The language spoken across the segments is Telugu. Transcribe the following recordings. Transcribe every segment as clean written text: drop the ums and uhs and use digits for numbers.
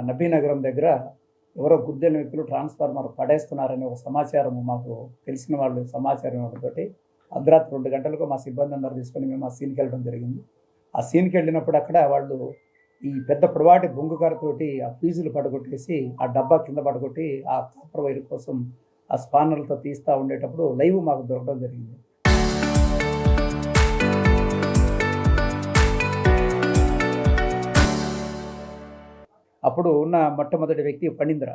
నబీనగరం దగ్గర ఎవరో గుర్తెలియని వ్యక్తులు ట్రాన్స్ఫార్మర్ పడేస్తున్నారనే ఒక సమాచారం మాకు తెలిసిన వాళ్ళు సమాచారం ఇవ్వడంతోటి అర్ధరాత్రి 2 గంటలకు మా సిబ్బంది అందరూ తీసుకొని మేము ఆ సీన్‌కి వెళ్ళడం జరిగింది. ఆ సీన్‌కి వెళ్ళినప్పుడు అక్కడ వాళ్ళు ఈ పెద్ద పొడవాటి బొంగు కర్రతోటి ఆ ఫీజులు పడగొట్టేసి, ఆ డబ్బా కింద పడగొట్టి, ఆ కాపర్ వైర్ కోసం ఆ స్పానర్‌లతో తీస్తా ఉండేటప్పుడు లైవ్ మాకు దొరకడం జరిగింది. అప్పుడు ఉన్న మొట్టమొదటి వ్యక్తి ఫణీంద్ర.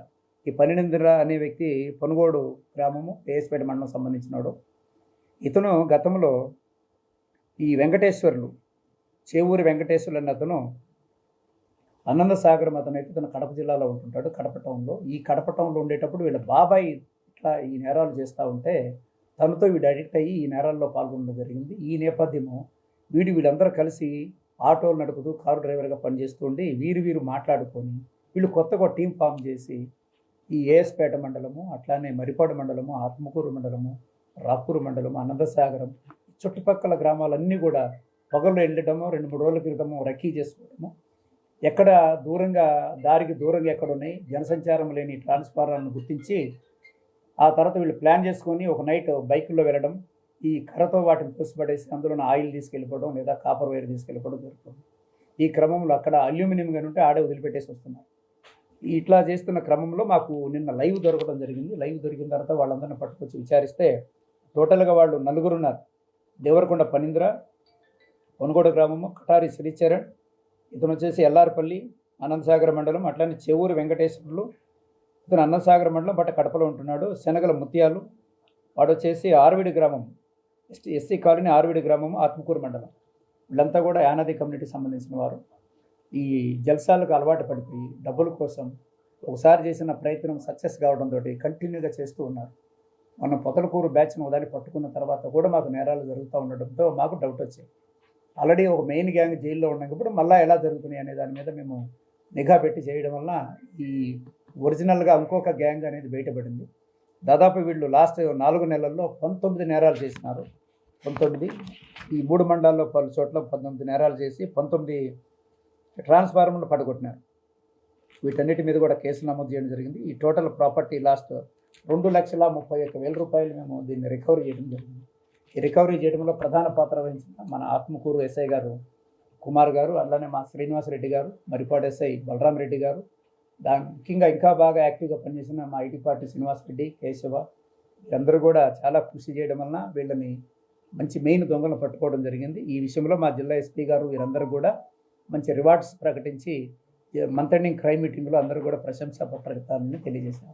ఈ ఫణీంద్ర అనే వ్యక్తి పొనుగోడు గ్రామము, ఏఎస్‌పేట మండలం సంబంధించినోడు. ఇతను గతంలో ఈ వెంకటేశ్వర్లు, చేవూరి వెంకటేశ్వర్లు అనే అతను ఆనందసాగరం అతనైతే తను కడప జిల్లాలో ఉంటుంటాడు. కడప టౌన్‌లో. ఈ కడప టౌన్‌లో ఉండేటప్పుడు వీళ్ళ బాబాయ్ ఇట్లా ఈ నేరాలు చేస్తా ఉంటే, తనతో వీడు అడిక్ట్ అయ్యి ఈ నేరాల్లో పాల్గొనడం జరిగింది. ఈ నేపథ్యము వీళ్ళందరూ కలిసి ఆటోలు నడుపుతూ కారు డ్రైవర్‌గా పనిచేస్తూ ఉండి వీరు మాట్లాడుకొని, వీళ్ళు కొత్తగా ఒక టీమ్ ఫార్మ్ చేసి, ఈ ఏఎస్‌పేట మండలము, అట్లానే మరిపాడు మండలము, ఆత్మకూరు మండలము, రాపూరు మండలము, ఆనందసాగరం చుట్టుపక్కల గ్రామాలన్నీ కూడా పొగల్లో వెళ్ళడము, 2, 3 రోజుల క్రితము రెక్కీ చేసుకోవడము. ఎక్కడ దూరంగా దారికి దూరంగా ఎక్కడున్నాయి జనసంచారం లేని ట్రాన్స్ఫార్మర్‌లను గుర్తించి, ఆ తర్వాత వీళ్ళు ప్లాన్ చేసుకొని ఒక నైట్ బైకుల్లో వెళ్ళడం, ఈ కర్రతో వాటిని తోసిపడేసి అందులోని ఆయిల్ తీసుకెళ్ళిపోవడం లేదా కాపర్ వైర్ తీసుకెళ్ళిపోవడం జరుగుతుంది. ఈ క్రమంలో అక్కడ అల్యూమినియం గని ఉంటే ఆడే వదిలిపెట్టేసి వస్తున్నారు. ఇట్లా చేస్తున్న క్రమంలో మాకు నిన్న లైవ్ దొరకడం జరిగింది. లైవ్ దొరికిన తర్వాత వాళ్ళందరిని పట్టుకొచ్చి విచారిస్తే టోటల్‌గా వాళ్ళు నలుగురున్నారు. దేవరకొండ ఫణీంద్ర, పొనుగోడు గ్రామము, కటారి శ్రీచరణ్, ఇతను వచ్చేసి ఎల్లార్పల్లి, ఆనందసాగర్ మండలం, అట్లానే చెవూరు వెంకటేశ్వర్లు, ఇతను అన్నసాగర్ మండలం బట్ కడపలో ఉంటున్నాడు. శనగల ముత్యాలు, వాడు వచ్చేసి ఆర్విడి గ్రామం, ఎస్సీ కాలనీ ఆర్విడి గ్రామము, ఆత్మకూరు మండలం. వీళ్ళంతా కూడా యానాది కమ్యూనిటీకి సంబంధించిన వారు. ఈ జల్సాలకు అలవాటు పడిపోయి డబ్బుల కోసం ఒకసారి చేసిన ప్రయత్నం సక్సెస్ కావడంతో కంటిన్యూగా చేస్తూ ఉన్నారు. మనం పొదలకూరు బ్యాచ్ను వదిలి పట్టుకున్న తర్వాత కూడా మాకు నేరాలు జరుగుతూ ఉండడంతో మాకు డౌట్ వచ్చాయి. ఆల్రెడీ ఒక మెయిన్ గ్యాంగ్ జైల్లో ఉన్నప్పుడు మళ్ళీ ఎలా జరుగుతున్నాయి అనే దాని మీద మేము నిఘా పెట్టి చేయడం వల్ల ఈ ఒరిజినల్గా ఇంకొక గ్యాంగ్ అనేది బయటపడింది. దాదాపు వీళ్ళు లాస్ట్ 4 నెలల్లో 19 నేరాలు చేసినారు. 19 ఈ 3 మండలాల్లో పలు చోట్ల 19 నేరాలు చేసి 19 ట్రాన్స్ఫార్మర్లు పడగొట్టినారు. వీటన్నిటి మీద కూడా కేసు నమోదు చేయడం జరిగింది. ఈ టోటల్ ప్రాపర్టీ లాస్ట్ 2,31,000 రూపాయలు మేము దీన్ని రికవరీ చేయడం జరిగింది. ఈ రికవరీ చేయడంలో ప్రధాన పాత్ర వహించిన మన ఆత్మకూరు ఎస్ఐ గారు కుమార్ గారు, అలానే మా శ్రీనివాసరెడ్డి గారు, మరిపాడు ఎస్ఐ బలరాం రెడ్డి గారు, ముఖ్యంగా ఇంకా బాగా యాక్టివ్గా పనిచేసిన మా ఐటీ పార్టీ శ్రీనివాసరెడ్డి, కేశవ, వీరందరూ కూడా చాలా కృషి చేయడం వలన వీళ్ళని మంచి మెయిన్ దొంగలను పట్టుకోవడం జరిగింది. ఈ విషయంలో మా జిల్లా ఎస్పీ గారు వీరందరూ కూడా మంచి రివార్డ్స్ ప్రకటించి మంత్ ఎండింగ్ క్రైమ్ మీటింగ్లో అందరూ కూడా ప్రశంసా పత్రాన్ని తెలియజేశారు.